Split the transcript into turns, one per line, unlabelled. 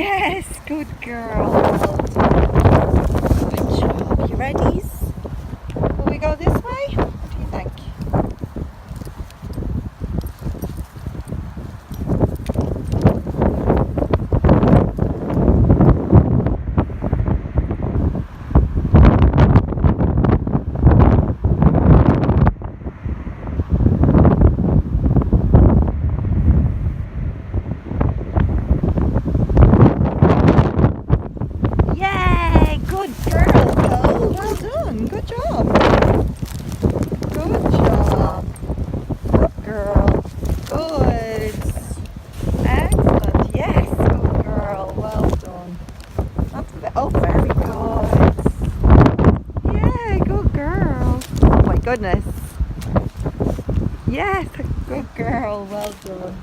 Yes, good girl. Well done. Good job. You ready? Will we go this way? What do you think? Yay! Good girl, Kole. Well done. Good job. Good job. Good girl. Good. Excellent. Yes, good girl. Well done. Oh, very good. Yeah, good girl. Oh my goodness. Yes, good girl. Well done.